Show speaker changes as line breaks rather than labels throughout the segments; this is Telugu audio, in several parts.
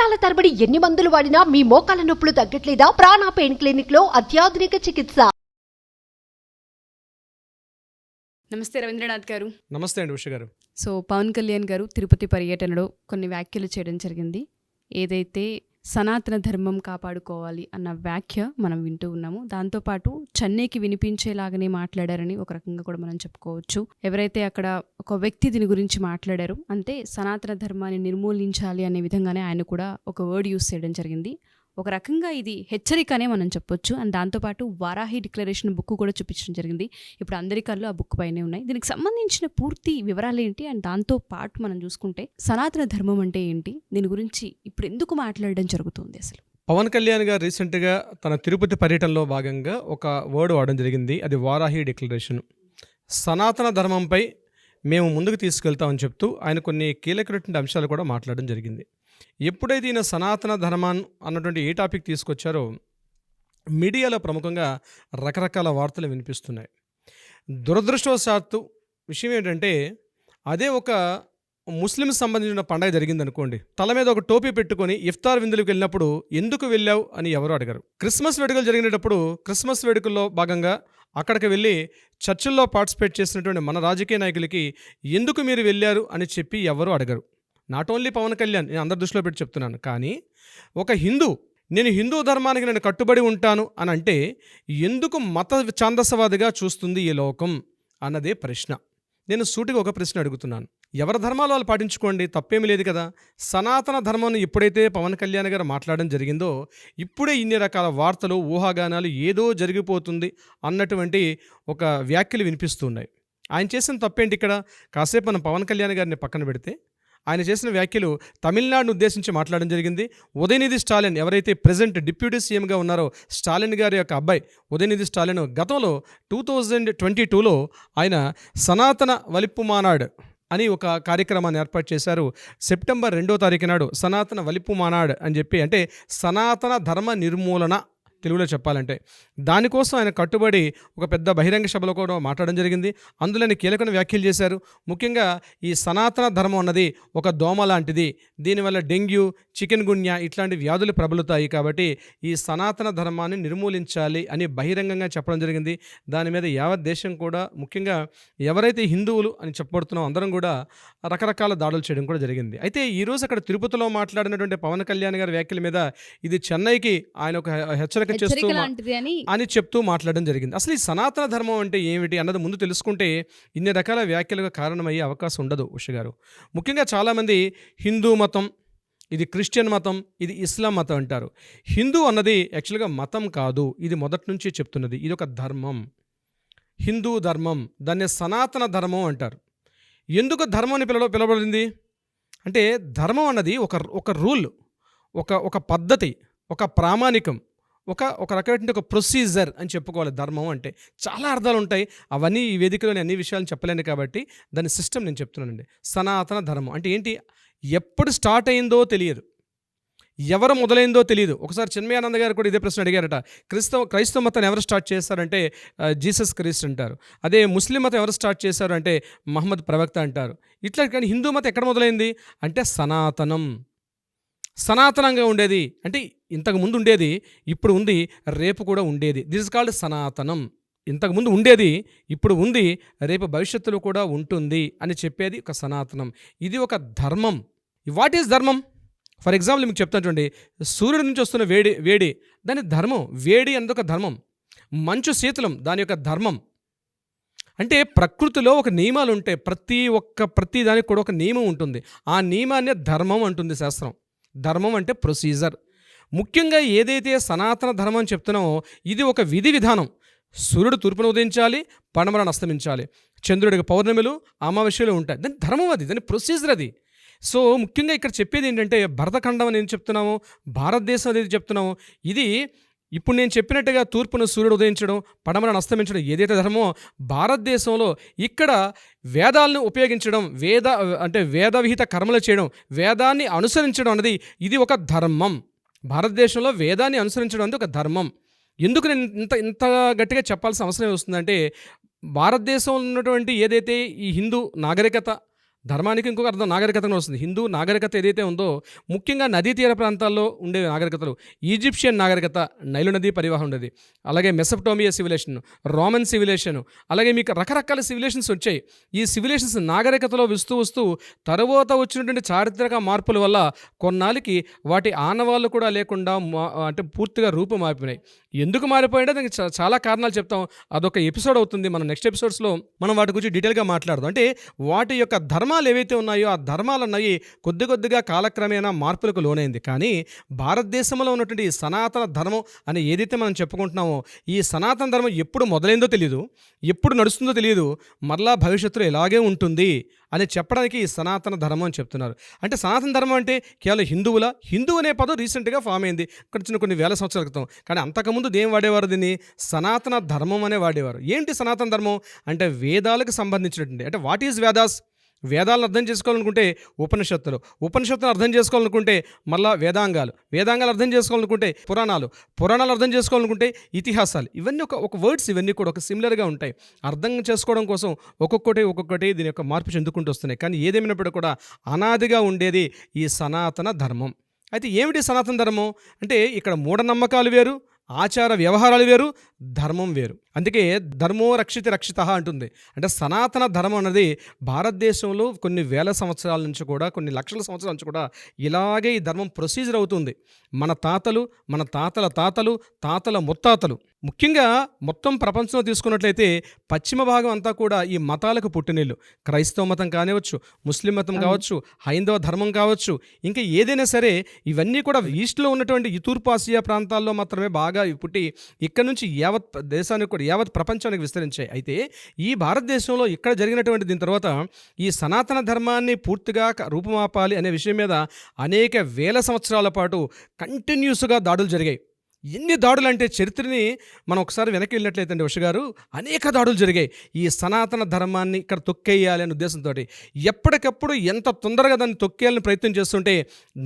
సంవత్సరాల తరబడి ఎన్ని మందులు వాడినా మీ మోకాల నొప్పులు తగ్గట్లేదా? ప్రాణ పెయిన్ క్లినిక్ లో అత్యాధునిక చికిత్స.
నమస్తే రవీంద్రనాథ్ గారు.
నమస్తే అండి ఉష గారు.
సో పవన్ కళ్యాణ్ గారు తిరుపతి పర్యటనలో కొన్ని వ్యాఖ్యలు చేయడం జరిగింది. ఏదైతే సనాతన ధర్మం కాపాడుకోవాలి అన్న వ్యాఖ్య మనం వింటూ ఉన్నాము. దాంతోపాటు చెన్నైకి వినిపించేలాగానే మాట్లాడారని ఒక రకంగా కూడా మనం చెప్పుకోవచ్చు. ఎవరైతే అక్కడ ఒక వ్యక్తి దీని గురించి మాట్లాడారు అంటే సనాతన ధర్మాన్ని నిర్మూలించాలి అనే విధంగానే ఆయన కూడా ఒక వర్డ్ యూస్ చేయడం జరిగింది. ఒక రకంగా ఇది హెచ్చరికనే మనం చెప్పొచ్చు. అండ్ దాంతోపాటు వారాహి డిక్లరేషన్ బుక్ కూడా చూపించడం జరిగింది. ఇప్పుడు అందరి కళ్ళు ఆ బుక్ పైనే ఉన్నాయి. దీనికి సంబంధించిన పూర్తి వివరాలు ఏంటి అండ్ దాంతో పాటు మనం చూసుకుంటే సనాతన ధర్మం అంటే ఏంటి, దీని గురించి ఇప్పుడు ఎందుకు మాట్లాడడం జరుగుతుంది అసలు?
పవన్ కళ్యాణ్ గారు రీసెంట్గా తన తిరుపతి పర్యటనలో భాగంగా ఒక వర్డ్ వాడడం జరిగింది. అది వారాహి డిక్లరేషన్. సనాతన ధర్మంపై మేము ముందుకు తీసుకెళ్తామని చెప్తూ ఆయన కొన్ని కీలకమైనటువంటి అంశాలు కూడా మాట్లాడడం జరిగింది. ఎప్పుడైతే ఈయన సనాతన ధర్మాన్ని అన్నటువంటి ఏ టాపిక్ తీసుకొచ్చారో మీడియాలో ప్రముఖంగా రకరకాల వార్తలు వినిపిస్తున్నాయి. దురదృష్టవశాత్తు విషయం ఏంటంటే అదే ఒక ముస్లిం సంబంధించిన పండగ జరిగిందనుకోండి, తల మీద ఒక టోపీ పెట్టుకొని ఇఫ్తార్ విందులకు వెళ్ళినప్పుడు ఎందుకు వెళ్ళావు అని ఎవరు అడగరు. క్రిస్మస్ వేడుకలు జరిగినప్పుడు క్రిస్మస్ వేడుకల్లో భాగంగా అక్కడికి వెళ్ళి చర్చిల్లో పార్టిసిపేట్ చేసినటువంటి మన రాజకీయ నాయకులకి ఎందుకు మీరు వెళ్ళారు అని చెప్పి ఎవరు అడగరు. నాట్ ఓన్లీ పవన్ కళ్యాణ్, నేను అందరి దృష్టిలో పెట్టి చెప్తున్నాను. కానీ ఒక నేను హిందూ ధర్మానికి నేను కట్టుబడి ఉంటాను అని అంటే ఎందుకు మత ఛాందసవాదిగా చూస్తుంది ఈ లోకం అన్నదే ప్రశ్న. నేను సూటిగా ఒక ప్రశ్న అడుగుతున్నాను. ఎవరి ధర్మాలు వాళ్ళు పాటించుకోండి, తప్పేమీ లేదు కదా. సనాతన ధర్మాన్ని ఎప్పుడైతే పవన్ కళ్యాణ్ గారు మాట్లాడడం జరిగిందో ఇప్పుడే ఇన్ని రకాల వార్తలు, ఊహాగానాలు ఏదో జరిగిపోతుంది అన్నటువంటి ఒక వ్యాఖ్యలు వినిపిస్తున్నాయి. ఆయన చేసిన తప్పేంటి ఇక్కడ? కాసేపు మనం పవన్ కళ్యాణ్ గారిని పక్కన పెడితే ఆయన చేసిన వ్యాఖ్యలు తమిళనాడును ఉద్దేశించి మాట్లాడడం జరిగింది. ఉదయనిధి స్టాలిన్ ఎవరైతే ప్రెజెంట్ డిప్యూటీ సీఎంగా ఉన్నారో స్టాలిన్ గారి యొక్క అబ్బాయి ఉదయనిధి స్టాలిన్ గతంలో 2022లో ఆయన సనాతన వలిప్పు మానాడ్ అని ఒక కార్యక్రమాన్ని ఏర్పాటు చేశారు. సెప్టెంబర్ 2వ తారీఖు నాడు సనాతన వలిప్పు మానాడ్ అని చెప్పి, అంటే సనాతన ధర్మ నిర్మూలన తెలుగులో చెప్పాలంటే, దానికోసం ఆయన కట్టుబడి ఒక పెద్ద బహిరంగ సభలో కూడా మాట్లాడడం జరిగింది. అందులో ఆయన కీలకమైన వ్యాఖ్యలు చేశారు. ముఖ్యంగా ఈ సనాతన ధర్మం అన్నది ఒక దోమ లాంటిది, దీనివల్ల డెంగ్యూ, చికెన్ గున్యా ఇట్లాంటి వ్యాధులు ప్రబలుతాయి, కాబట్టి ఈ సనాతన ధర్మాన్ని నిర్మూలించాలి అని బహిరంగంగా చెప్పడం జరిగింది. దాని మీద యావత్ దేశం కూడా, ముఖ్యంగా ఎవరైతే హిందువులు అని చెప్పబడుతున్నామో అందరం కూడా రకరకాల దాడులు చేయడం కూడా జరిగింది. అయితే ఈరోజు అక్కడ తిరుపతిలో మాట్లాడినటువంటి పవన్ కళ్యాణ్ గారి వ్యాఖ్యల మీద ఇది చెన్నైకి ఆయన ఒక హెచ్చరిక చేస్తూ అని చెప్తూ మాట్లాడడం జరిగింది. అసలు ఈ సనాతన ధర్మం అంటే ఏమిటి అన్నది ముందు తెలుసుకుంటే ఇన్ని రకాల వ్యాఖ్యలుగా కారణమయ్యే అవకాశం ఉండదు ఉష గారు. ముఖ్యంగా చాలామంది హిందూ మతం, ఇది క్రిస్టియన్ మతం, ఇది ఇస్లాం మతం అంటారు. హిందూ అన్నది యాక్చువల్గా మతం కాదు, ఇది మొదటి నుంచి చెప్తున్నది. ఇది ఒక ధర్మం, హిందూ ధర్మం. దాన్ని సనాతన ధర్మం అంటారు. ఎందుకు ధర్మం అని పిలవబడింది అంటే ధర్మం అన్నది ఒక రూల్, ఒక పద్ధతి, ఒక ప్రామాణికం, ఒక రకమైన ఒక ప్రొసీజర్ అని చెప్పుకోవాలి. ధర్మం అంటే చాలా అర్థాలు ఉంటాయి. అవన్నీ ఈ వేదికలోని అన్ని విషయాలను చెప్పలేను కాబట్టి దాని సిస్టమ్ నేను చెప్తున్నానండి. సనాతన ధర్మం అంటే ఏంటి? ఎప్పుడు స్టార్ట్ అయిందో తెలియదు, ఎవరు మొదలైందో తెలియదు. ఒకసారి చిన్మయానంద గారు కూడా ఇదే ప్రశ్న అడిగారట. క్రైస్తవ మతాన్ని ఎవరు స్టార్ట్ చేశారంటే జీసస్ క్రీస్తు అంటారు. అదే ముస్లిం మతం ఎవరు స్టార్ట్ చేశారు అంటే మహమ్మద్ ప్రవక్త అంటారు. ఇట్లా. కానీ హిందూ మతం ఎక్కడ మొదలైంది అంటే సనాతనంగా ఉండేది, అంటే ఇంతకుముందు ఉండేది, ఇప్పుడు ఉంది, రేపు కూడా ఉండేది. దిస్ ఇస్ కాల్డ్ సనాతనం. ఇంతకుముందు ఉండేది, ఇప్పుడు ఉంది, రేపు భవిష్యత్తులో కూడా ఉంటుంది అని చెప్పేది ఒక సనాతనం. ఇది ఒక ధర్మం. వాట్ ఈజ్ ధర్మం? ఫర్ ఎగ్జాంపుల్ మీకు చెప్తాను చూడండి. సూర్యుడి నుంచి వస్తున్న వేడి దాని ధర్మం. వేడి అనేది ఒక ధర్మం. మంచు శీతలం దాని యొక్క ధర్మం. అంటే ప్రకృతిలో ఒక నియమాలు ఉంటాయి. ప్రతి దానికి కూడా ఒక నియమం ఉంటుంది. ఆ నియమాన్ని ధర్మం అంటుంది శాస్త్రం. ధర్మం అంటే ప్రొసీజర్. ముఖ్యంగా ఏదైతే సనాతన ధర్మం చెప్తున్నామో ఇది ఒక విధి విధానం. సూర్యుడు తూర్పున ఉదయించాలి, పడమరను అస్తమించాలి, చంద్రుడికి పౌర్ణమిలు, అమావాస్యలు ఉంటాయి. దాని ధర్మం అది, దాని ప్రొసీజర్ అది. సో ముఖ్యంగా ఇక్కడ చెప్పేది ఏంటంటే భరతఖండం అని ఏం చెప్తున్నాము, భారతదేశం అనేది చెప్తున్నాము. ఇది ఇప్పుడు నేను చెప్పినట్టుగా తూర్పున సూర్యుడు ఉదయించడం, పడమరను అస్తమించడం ఏదైతే ధర్మమో భారతదేశంలో ఇక్కడ వేదాలను ఉపయోగించడం, వేదవిహిత కర్మలు చేయడం, వేదాన్ని అనుసరించడం అనేది ఇది ఒక ధర్మం. భారతదేశంలో వేదాన్ని అనుసరించడం అనేది ఒక ధర్మం. ఎందుకు నేను ఇంత గట్టిగా చెప్పాల్సిన అవసరం వస్తుందంటే భారతదేశంలో ఉన్నటువంటి ఏదైతే ఈ హిందూ నాగరికత, ధర్మానికి ఇంకొక అర్థం నాగరికత కూడా వస్తుంది. హిందూ నాగరికత ఏదైతే ఉందో ముఖ్యంగా నదీ తీర ప్రాంతాల్లో ఉండే నాగరికతలు, ఈజిప్షియన్ నాగరికత నైలు నదీ పరివాహం ఉండేది, అలాగే మెసపటోమియా సివిలేషన్, రోమన్ సివిలేషన్, అలాగే మీకు రకరకాల సివిలేషన్స్ వచ్చాయి. ఈ సివిలేషన్స్ నాగరికతలో వస్తూ తరువాత వచ్చినటువంటి చారిత్రక మార్పుల వల్ల కొన్నాళ్ళకి వాటి ఆనవాళ్ళు కూడా లేకుండా అంటే పూర్తిగా రూపు మారిపోయినాయి. ఎందుకు మారిపోయిందో దానికి చాలా కారణాలు చెప్తాం. అదొక ఎపిసోడ్ అవుతుంది. మనం నెక్స్ట్ ఎపిసోడ్స్లో మనం వాటి గురించి డీటెయిల్గా మాట్లాడదాం. అంటే వాటి యొక్క ధర్మాలు ఏవైతే ఉన్నాయో ఆ ధర్మాలు అన్నవి కొద్దిగా కాలక్రమేణా మార్పులకు లోనైంది. కానీ భారతదేశంలో ఉన్నటువంటి ఈ సనాతన ధర్మం అని ఏదైతే మనం చెప్పుకుంటున్నామో ఈ సనాతన ధర్మం ఎప్పుడు మొదలైందో తెలియదు, ఎప్పుడు నడుస్తుందో తెలియదు, మరలా భవిష్యత్తులో ఇలాగే ఉంటుంది అని చెప్పడానికి ఈ సనాతన ధర్మం అని చెప్తున్నారు. అంటే సనాతన ధర్మం అంటే కేవలం హిందూ అనే పదం రీసెంట్గా ఫామ్ అయింది కొన్ని వేల సంవత్సరాల క్రితం. కానీ అంతకుముందు దేం వాడేవారు? దీన్ని సనాతన ధర్మం అనే వాడేవారు. ఏంటి సనాతన ధర్మం అంటే వేదాలకు సంబంధించినటువంటి, అంటే వాట్ ఈజ్ వేదాస్? వేదాలను అర్థం చేసుకోవాలనుకుంటే ఉపనిషత్తులు అర్థం చేసుకోవాలనుకుంటే మళ్ళా వేదాంగాలు అర్థం చేసుకోవాలనుకుంటే పురాణాలు అర్థం చేసుకోవాలనుకుంటే ఇతిహాసాలు. ఇవన్నీ ఒక వర్డ్స్, ఇవన్నీ కూడా ఒక సిమిలర్గా ఉంటాయి. అర్థం చేసుకోవడం కోసం ఒక్కొక్కటి దీని యొక్క మార్పు చెందుకుంటూ వస్తున్నాయి. కానీ ఏదేమైనప్పుడు కూడా అనాదిగా ఉండేది ఈ సనాతన ధర్మం. అయితే ఏమిటి సనాతన ధర్మం అంటే ఇక్కడ మూఢనమ్మకాలు వేరు, ఆచార వ్యవహారాలు వేరు, ధర్మం వేరు. అందుకే ధర్మో రక్షిత అంటుంది. అంటే సనాతన ధర్మం అన్నది భారతదేశంలో కొన్ని వేల సంవత్సరాల నుంచి కూడా, కొన్ని లక్షల సంవత్సరాల నుంచి కూడా ఇలాగే ఈ ధర్మం ప్రొసీజర్ అవుతుంది. మన తాతలు, మన తాతల తాతలు, తాతల ముత్తాతలు, ముఖ్యంగా మొత్తం ప్రపంచంలో తీసుకున్నట్లయితే పశ్చిమ భాగం అంతా కూడా ఈ మతాలకు పుట్టినిల్లు. క్రైస్తవ మతం కానివచ్చు, ముస్లిం మతం కావచ్చు, హైందవ ధర్మం కావచ్చు, ఇంకా ఏదైనా సరే ఇవన్నీ కూడా ఈస్ట్లో ఉన్నటువంటి ఈ తూర్పు ఆసియా ప్రాంతాల్లో మాత్రమే బాగా పుట్టి ఇక్కడ నుంచి యావత్ దేశానికి కూడా, యావత్ ప్రపంచానికి విస్తరించాయి. అయితే ఈ భారతదేశంలో ఇక్కడ జరిగినటువంటి దీని తర్వాత ఈ సనాతన ధర్మాన్ని పూర్తిగా రూపుమాపాలి అనే విషయం మీద అనేక వేల సంవత్సరాల పాటు కంటిన్యూస్గా దాడులు జరిగాయి. ఎన్ని దాడులు అంటే చరిత్రని మనం ఒకసారి వెనక్కి వెళ్ళినట్లయితే అండి గారు, అనేక దాడులు జరిగాయి ఈ సనాతన ధర్మాన్ని ఇక్కడ తొక్కేయాలి అనే ఉద్దేశంతో. ఎప్పటికప్పుడు ఎంత తొందరగా దాన్ని తొక్కేయాలని ప్రయత్నం చేస్తుంటే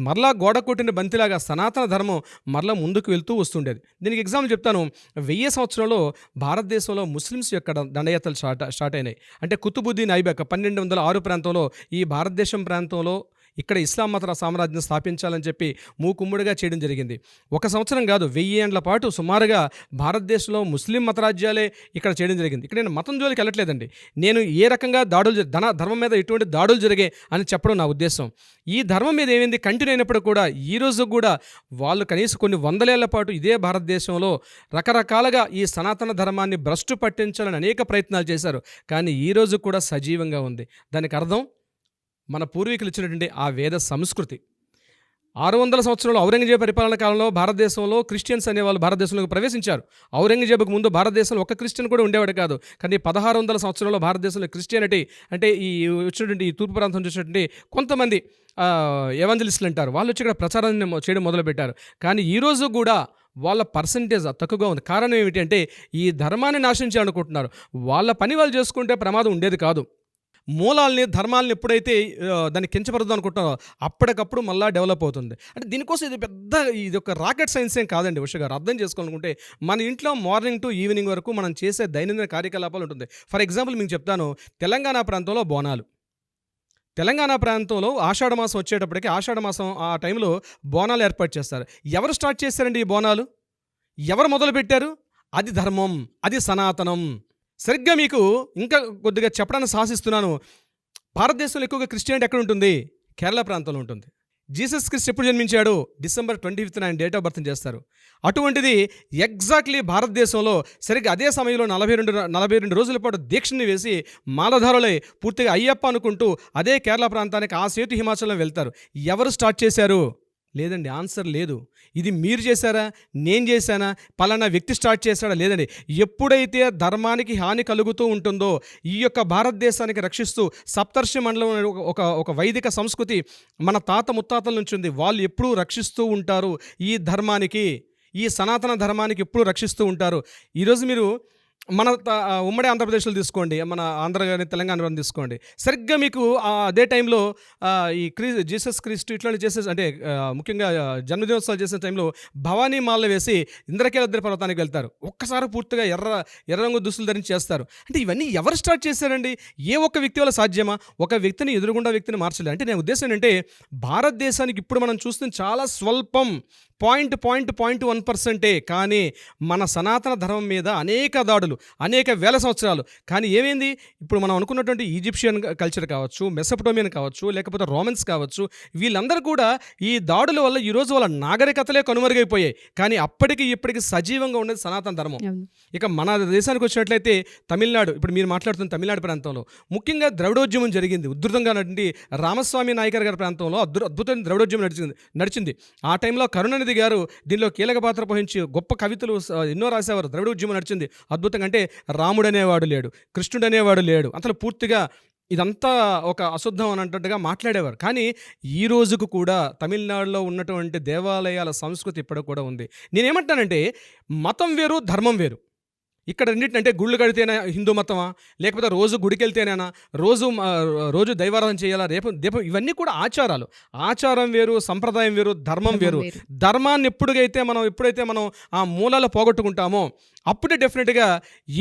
మరలా గోడ కొట్టిన బంతిలాగా సనాతన ధర్మం మరలా ముందుకు వెళ్తూ వస్తుండేది. దీనికి ఎగ్జాంపుల్ చెప్తాను. 1000 సంవత్సరంలో భారతదేశంలో ముస్లిమ్స్ యొక్క దండయాత్రలు స్టార్ట్ అయినాయి. అంటే కుతుబుద్దీన్ ఐబక్ 1206 ప్రాంతంలో ఈ భారతదేశం ప్రాంతంలో ఇక్కడ ఇస్లాం మత సామ్రాజ్యం స్థాపించాలని చెప్పి మూకుమ్ముడిగా చేయడం జరిగింది. ఒక సంవత్సరం కాదు, 1000 ఏళ్ల పాటు సుమారుగా భారతదేశంలో ముస్లిం మతరాజ్యాలే ఇక్కడ చేయడం జరిగింది. ఇక్కడ నేను మతం జోలికి వెళ్ళట్లేదండి. నేను ఏ రకంగా దాడులు ధర్మం మీద ఎటువంటి దాడులు జరిగాయి అని చెప్పడం నా ఉద్దేశం. ఈ ధర్మం మీద ఏమైంది కంటిన్యూ అయినప్పుడు కూడా ఈ రోజు కూడా వాళ్ళు కనీసం కొన్ని వందలేళ్ల పాటు ఇదే భారతదేశంలో రకరకాలుగా ఈ సనాతన ధర్మాన్ని భ్రష్టు పట్టించాలని అనేక ప్రయత్నాలు చేశారు. కానీ ఈ రోజు కూడా సజీవంగా ఉంది. దానికి అర్థం మన పూర్వీకులు ఇచ్చినటువంటి ఆ వేద సంస్కృతి. 600 సంవత్సరాలు ఔరంగజేబు పరిపాలన కాలంలో భారతదేశంలో క్రిస్టియన్స్ అనేవాళ్ళు భారతదేశంలోకి ప్రవేశించారు. ఔరంగజేబుకు ముందు భారతదేశంలో ఒక క్రిస్టియన్ కూడా ఉండేవాడు కాదు. కానీ 1600 సంవత్సరంలో భారతదేశంలో క్రిస్టియానిటీ అంటే ఈ వచ్చినటువంటి ఈ తూర్పు ప్రాంతం చూసినటువంటి కొంతమంది ఎవాంజలిస్టులు అంటారు, వాళ్ళు వచ్చి ఇక్కడ ప్రచారాన్ని చేయడం మొదలుపెట్టారు. కానీ ఈరోజు కూడా వాళ్ళ పర్సంటేజ్ తక్కువగా ఉంది. కారణం ఏమిటి అంటే ఈ ధర్మాన్ని నాశనం చేయాలనుకుంటున్నారు. వాళ్ళ పని వాళ్ళు చేసుకుంటే ప్రమాదం ఉండేది కాదు. మూలాల్ని ధర్మాలని ఎప్పుడైతే దాన్ని కించపరుద్దాం అనుకుంటారో అప్పటికప్పుడు మళ్ళీ డెవలప్ అవుతుంది. అంటే దీనికోసం ఇది ఒక రాకెట్ సైన్స్ ఏం కాదండి గారు. అర్థం చేసుకోవాలనుకుంటే మన ఇంట్లో మార్నింగ్ టు ఈవినింగ్ వరకు మనం చేసే దైనందిన కార్యకలాపాలు ఉంటుంది. ఫర్ ఎగ్జాంపుల్ మీకు చెప్తాను, తెలంగాణ ప్రాంతంలో బోనాలు. తెలంగాణ ప్రాంతంలో ఆషాఢ మాసం వచ్చేటప్పటికి, ఆషాఢ మాసం ఆ టైంలో బోనాలు ఏర్పాటు చేస్తారు. ఎవరు స్టార్ట్ చేశారండి ఈ బోనాలు? ఎవరు మొదలుపెట్టారు? అది ధర్మం, అది సనాతనం. సరిగ్గా మీకు ఇంకా కొద్దిగా చెప్పడానికి సాహసిస్తున్నాను. భారతదేశంలో ఎక్కువగా క్రిస్టియానిటీ ఎక్కడ ఉంటుంది? కేరళ ప్రాంతంలో ఉంటుంది. జీసస్ క్రిస్ట్ ఎప్పుడు జన్మించాడు? December 25th ఆయన డేట్ ఆఫ్ బర్త్ చేస్తారు. అటువంటిది ఎగ్జాక్ట్లీ భారతదేశంలో సరిగ్గా అదే సమయంలో 42 రోజుల పాటు దీక్షని వేసి మాలధారులై పూర్తిగా అయ్యప్ప అనుకుంటూ అదే కేరళ ప్రాంతానికి ఆ సేతు హిమాచలం వెళ్తారు. ఎవరు స్టార్ట్ చేశారు? లేదండి, ఆన్సర్ లేదు. ఇది మీరు చేశారా, నేను చేశానా, పలానా వ్యక్తి స్టార్ట్ చేశాడా? లేదండి. ఎప్పుడైతే ధర్మానికి హాని కలుగుతూ ఉంటుందో ఈ యొక్క భారతదేశానికి రక్షిస్తూ సప్తర్షి మండలం ఒక వైదిక సంస్కృతి మన తాత ముత్తాతల నుంచి ఉంది. వాళ్ళు ఎప్పుడూ రక్షిస్తూ ఉంటారు ఈ ధర్మానికి, ఈ సనాతన ధర్మానికి ఎప్పుడూ రక్షిస్తూ ఉంటారు. ఈరోజు మీరు ఉమ్మడి ఆంధ్రప్రదేశ్లో తీసుకోండి, మన ఆంధ్ర కానీ తెలంగాణ కానీ తీసుకోండి, సరిగ్గా మీకు అదే టైంలో ఈ జీసస్ క్రీస్తు ఇట్లాంటి చేసే అంటే ముఖ్యంగా జన్మదినోత్సవాలు చేసే టైంలో భవానీ మాలలు వేసి ఇంద్రకీలాద్రి పర్వతానికి వెళ్తారు. ఒక్కసారి పూర్తిగా ఎర్ర రంగు దుస్తులు ధరించి చేస్తారు. అంటే ఇవన్నీ ఎవరు స్టార్ట్ చేశారండి? ఏ ఒక్క వ్యక్తి వల్ల సాధ్యమా? ఒక వ్యక్తిని ఎదురుగుండా వ్యక్తిని మార్చలేదు. అంటే నేను ఉద్దేశం ఏంటంటే భారతదేశానికి ఇప్పుడు మనం చూస్తున్న చాలా స్వల్పం 0.1%, కానీ మన సనాతన ధర్మం మీద అనేక దాడులు, అనేక వేల సంవత్సరాలు. కానీ ఏమైంది? ఇప్పుడు మనం అనుకున్నటువంటి ఈజిప్షియన్ కల్చర్ కావచ్చు, మెసొపటోమియన్ కావచ్చు, లేకపోతే రోమన్స్ కావచ్చు, వీళ్ళందరూ కూడా ఈ దాడుల వల్ల ఈరోజు వాళ్ళ నాగరికతలే కనుమరుగైపోయాయి. కానీ అప్పటికి ఇప్పటికి సజీవంగా ఉండేది సనాతన ధర్మం. ఇక మన దేశానికి వచ్చినట్లయితే తమిళనాడు, ఇప్పుడు మీరు మాట్లాడుతున్న తమిళనాడు ప్రాంతంలో ముఖ్యంగా ద్రవిడోద్యమం జరిగింది. ఉధృతంగా రామస్వామి నాయకర్ గారి ప్రాంతంలో అద్భుతమైన ద్రవిడోద్యమం నడిచింది. ఆ టైంలో కరుణానిధి గారు దీనిలో కీలక పాత్ర పోషించి గొప్ప కవితలు ఎన్నో రాసేవారు. ద్రవిడ ఉద్యమం నడిచింది అద్భుతంగా. అంటే రాముడు అనేవాడు లేడు, కృష్ణుడు అనేవాడు లేడు, అసలు పూర్తిగా ఇదంతా ఒక అశుద్ధం అని అన్నట్టుగా మాట్లాడేవారు. కానీ ఈ రోజుకు కూడా తమిళనాడులో ఉన్నటువంటి దేవాలయాల సంస్కృతి ఇప్పటికి కూడా ఉంది. నేనేమంటానంటే మతం వేరు, ధర్మం వేరు. ఇక్కడ రెండింటినంటే గుళ్ళు కడితేనే హిందూ మతమా, లేకపోతే రోజు గుడికి వెళ్తేనేనా, రోజు దైవారాధన చేయాలా, దీపం, ఇవన్నీ కూడా ఆచారాలు. ఆచారం వేరు, సంప్రదాయం వేరు, ధర్మం వేరు. ధర్మాన్ని ఎప్పుడైతే మనం ఆ మూలాలు పోగొట్టుకుంటామో అప్పుడే డెఫినెట్గా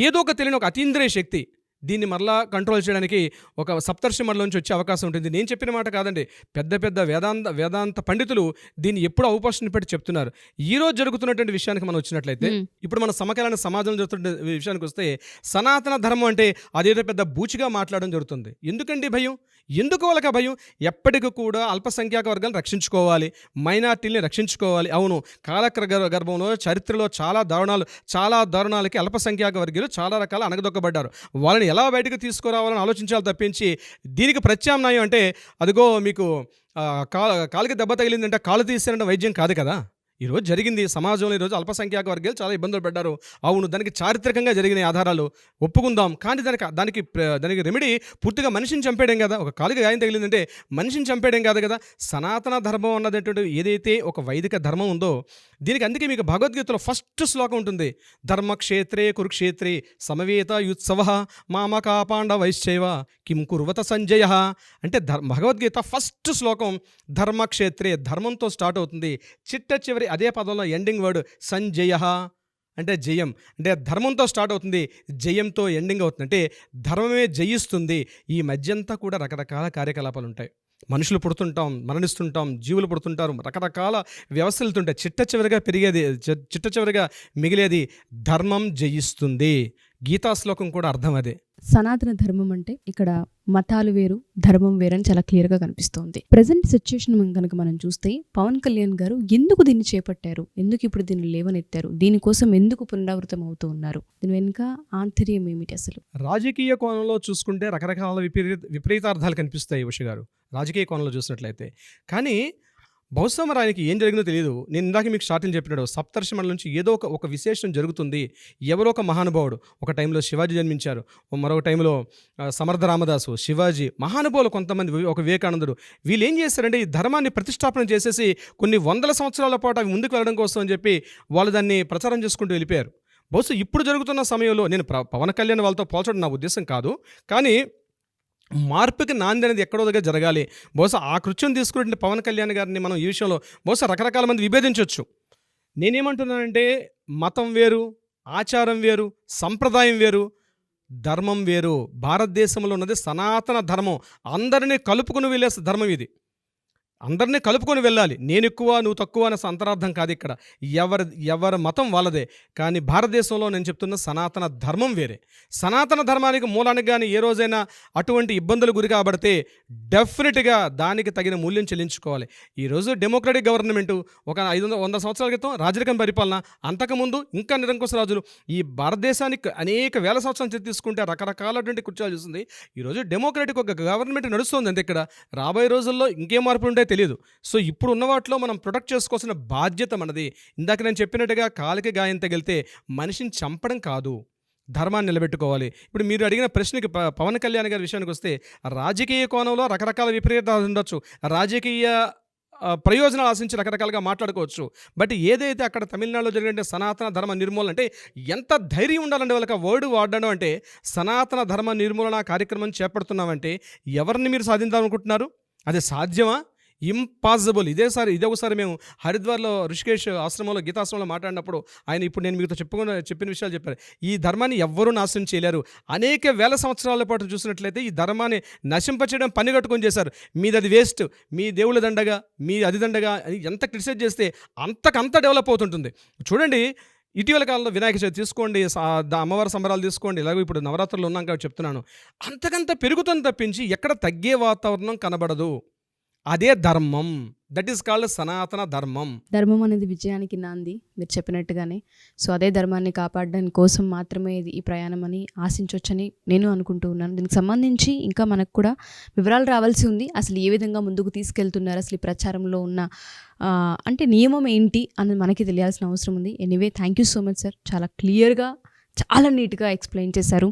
ఏదో ఒక తెలియని ఒక అతీంద్రియ శక్తి దీన్ని మరలా కంట్రోల్ చేయడానికి ఒక సప్తర్షి మండలం వచ్చే అవకాశం ఉంటుంది. నేను చెప్పిన మాట కాదండి, పెద్ద వేదాంత పండితులు దీన్ని ఎప్పుడు అవకాశం పెట్టి చెప్తున్నారు. ఈ రోజు జరుగుతున్నటువంటి విషయానికి మనం వచ్చినట్లయితే, ఇప్పుడు మన సమకాలీన సమాజంలో జరుగుతున్న విషయానికి వస్తే, సనాతన ధర్మం అంటే అదేదో పెద్ద బూచిగా మాట్లాడడం జరుగుతుంది. ఎందుకండి భయం? ఎందుకు వాళ్ళకి భయం? ఎప్పటికీ కూడా అల్పసంఖ్యాక వర్గాలను రక్షించుకోవాలి, మైనార్టీని రక్షించుకోవాలి. అవును, గర్భంలో చరిత్రలో చాలా దారుణాలకి అల్పసంఖ్యాక వర్గాలు చాలా రకాల అణగదొక్కబడ్డారు. వాళ్ళని ఎలా బయటకు తీసుకురావాలని ఆలోచించాలి తప్పించి దీనికి ప్రత్యామ్నాయం అంటే అదిగో మీకు కాలుకి దెబ్బ తగిలిందంటే కాలు తీసారంటే వైద్యం కాదు కదా. ఈరోజు జరిగింది సమాజంలో, ఈరోజు అల్పసంఖ్యాక వర్గాలు చాలా ఇబ్బందులు పడ్డారు. అవును, దానికి చారిత్రకంగా జరిగిన ఆధారాలు ఒప్పుకుందాం. కానీ దానికి రెమెడీ పూర్తిగా మనిషిని చంపేయడం కదా. ఒక కాలుకి గాయం తగిలిందంటే మనిషిని చంపేయడం కాదు కదా. సనాతన ధర్మం అన్నటువంటి ఏదైతే ఒక వైదిక ధర్మం ఉందో దీనికి అందుకే మీకు భగవద్గీతలో ఫస్ట్ శ్లోకం ఉంటుంది, ధర్మక్షేత్రే కురుక్షేత్రే సమవేత యుత్సవ మామకా పాండవైశ్చైవ కిం కుర్వత సంజయ. అంటే భగవద్గీత ఫస్ట్ శ్లోకం ధర్మక్షేత్రే, ధర్మంతో స్టార్ట్ అవుతుంది. చిట్ట చివరి అదే పదంలో ఎండింగ్ వర్డ్ సంజయ అంటే జయం. అంటే ధర్మంతో స్టార్ట్ అవుతుంది, జయంతో ఎండింగ్ అవుతుంది. అంటే ధర్మమే జయిస్తుంది. ఈ మధ్యంతా కూడా రకరకాల కార్యకలాపాలు ఉంటాయి. మనుషులు పుడుతుంటాం, మరణిస్తుంటాం, జీవులు పుడుతుంటారు, రకరకాల వ్యవస్థలు వెళ్తుంటాయి. చిట్ట చివరిగా మిగిలేది ధర్మం జయిస్తుంది. గీతాశ్లోకం కూడా అర్థం అదే.
సనాతన ధర్మం అంటే ఇక్కడ మతాలు వేరు, ధర్మం వేరు అని చాలా క్లియర్గా కనిపిస్తోంది. ప్రజెంట్ సిచ్యుయేషన్ కనుక మనం చూస్తే పవన్ కళ్యాణ్ గారు ఎందుకు దీన్ని చేపట్టారు, ఎందుకు ఇప్పుడు దీన్ని లేవనెత్తారు, దీనికోసం ఎందుకు పునరావృతం అవుతూ ఉన్నారు, దీని వెనుక ఆంతర్యం ఏమిటి అసలు?
రాజకీయ కోణంలో చూసుకుంటే రకరకాల విపరీతార్థాలు కనిపిస్తాయి ఉష గారు, రాజకీయ కోణంలో చూసినట్లయితే. కానీ బహుశా మరి ఆయనకి ఏం జరిగిందో తెలియదు. నేను ఇందాక మీకు స్టార్టింగ్ చెప్పినాడు, సప్తర్షి మండలం నుంచి ఏదో ఒక విశేషం జరుగుతుంది. ఎవరో ఒక మహానుభావుడు, ఒక టైంలో శివాజీ జన్మించారు, మరొక టైంలో సమర్థ రామదాసు, శివాజీ, మహానుభావులు కొంతమంది, ఒక వివేకానందుడు, వీళ్ళు ఏం చేశారంటే ఈ ధర్మాన్ని ప్రతిష్టాపన చేసేసి కొన్ని వందల సంవత్సరాల పాటు అవి ముందుకు వెళ్ళడం కోసం అని చెప్పి వాళ్ళు దాన్ని ప్రచారం చేసుకుంటూ వెళ్ళిపోయారు. బహుశా ఇప్పుడు జరుగుతున్న సమయంలో నేను పవన్ కళ్యాణ్ వాళ్ళతో పోల్చడం నా ఉద్దేశం కాదు, కానీ మార్పుకి నాంది అనేది ఎక్కడో దగ్గర జరగాలి. బహుశా ఆ కృత్యం తీసుకునే పవన్ కళ్యాణ్ గారిని మనం ఈ విషయంలో బహుశా రకరకాల మంది విభేదించవచ్చు. నేనేమంటున్నానంటే మతం వేరు, ఆచారం వేరు, సంప్రదాయం వేరు, ధర్మం వేరు. భారతదేశంలో ఉన్నది సనాతన ధర్మం, అందరినీ కలుపుకుని వెళ్ళే ధర్మం ఇది. అందరినీ కలుపుకొని వెళ్ళాలి. నేను ఎక్కువ నువ్వు తక్కువ అనే అంతరార్థం కాదు ఇక్కడ. ఎవరి మతం వాళ్ళదే. కానీ భారతదేశంలో నేను చెప్తున్న సనాతన ధర్మం వేరే. సనాతన ధర్మానికి మూలానికి కానీ ఏ రోజైనా అటువంటి ఇబ్బందులు గురి కాబడితే డెఫినెట్గా దానికి తగిన మూల్యం చెల్లించుకోవాలి. ఈరోజు డెమోక్రటిక్ గవర్నమెంటు ఒక 500 సంవత్సరాల క్రితం రాజరికం పరిపాలన, అంతకుముందు ఇంకా నిరంకుశ రాజులు, ఈ భారతదేశానికి అనేక వేల సంవత్సరాలు తీసుకుంటే రకరకాలటువంటి కృత్యాలు చూస్తుంది. ఈరోజు డెమోక్రటిక్ ఒక గవర్నమెంట్ నడుస్తుంది. అంతే. ఇక్కడ రాబోయే రోజుల్లో ఇంకేం మార్పులు ఉంటాయి తెలియదు. సో ఇప్పుడు ఉన్న వాటిలో మనం ప్రొటెక్ట్ చేసుకోవాల్సిన బాధ్యత మనది. ఇందాక నేను చెప్పినట్టుగా కాలికి గాయం తగిలితే మనిషిని చంపడం కాదు, ధర్మాన్ని నిలబెట్టుకోవాలి. ఇప్పుడు మీరు అడిగిన ప్రశ్నకి పవన్ కళ్యాణ్ గారి విషయానికి వస్తే రాజకీయ కోణంలో రకరకాల విపరీతాలు ఉండొచ్చు. రాజకీయ ప్రయోజనాలు ఆశించి రకరకాలుగా మాట్లాడుకోవచ్చు. బట్ ఏదైతే అక్కడ తమిళనాడులో జరిగిన సనాతన ధర్మ నిర్మూలన అంటే ఎంత ధైర్యం ఉండాలండి వాళ్ళకి ఆ వర్డ్ వాడడం అంటే. సనాతన ధర్మ నిర్మూలన కార్యక్రమం చేపడుతున్నామంటే ఎవరిని మీరు సాధించాలనుకుంటున్నారు? అది సాధ్యమా? ఇంపాసిబుల్. ఇదే ఒకసారి మేము హరిద్వార్లో ఋషికేశ్ ఆశ్రమంలో గీతాశ్రమంలో మాట్లాడినప్పుడు ఆయన ఇప్పుడు నేను మీతో చెప్పిన విషయాలు చెప్పారు. ఈ ధర్మాన్ని ఎవ్వరూ నాశనం చేయలేరు. అనేక వేల సంవత్సరాల పాటు చూసినట్లయితే ఈ ధర్మాన్ని నశింపచేయడం పని కట్టుకొని చేశారు. మీది అది వేస్ట్, మీ దేవుళ్ళ దండగా, మీ అది దండగా అని ఎంత క్రిటిసైజ్ చేస్తే అంతకంత డెవలప్ అవుతుంటుంది. చూడండి, ఇటీవల కాలంలో వినాయక చవితి తీసుకోండి, అమ్మవారి సంబరాలు తీసుకోండి, ఇలాగో ఇప్పుడు నవరాత్రులు ఉన్నాం కాబట్టి చెప్తున్నాను. అంతకంత పెరుగుతుంది తప్పించి ఎక్కడ తగ్గే వాతావరణం కనబడదు. అదే ధర్మం. దట్ ఈస్ కాల్డ్ సనాతన ధర్మం.
ధర్మం అనేది విజయానికి నాంది, మీరు చెప్పినట్టుగానే. సో అదే ధర్మాన్ని కాపాడడానికి కోసం మాత్రమే ఇది ఈ ప్రయాణం అని ఆశించవచ్చని నేను అనుకుంటూ ఉన్నాను. దీనికి సంబంధించి ఇంకా మనకు కూడా వివరాలు రావాల్సి ఉంది. అసలు ఏ విధంగా ముందుకు తీసుకెళ్తున్నారు, అసలు ఈ ప్రచారంలో ఉన్న అంటే నియమం ఏంటి అని మనకి తెలియాల్సిన అవసరం ఉంది. Anyway, thank you so much sir. చాలా క్లియర్గా, చాలా నీట్గా ఎక్స్ప్లెయిన్ చేశారు.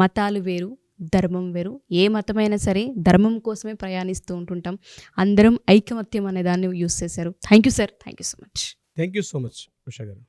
మతాలు వేరు, ధర్మం వేరు. ఏ మతమైనా సరే ధర్మం కోసమే ప్రయాణిస్తూ ఉంటుంటాం. అందరం ఐకమత్యం అనే దాన్ని యూస్ చేశారు. Thank you sir. Thank you so much.
Thank you so much Usha గారు.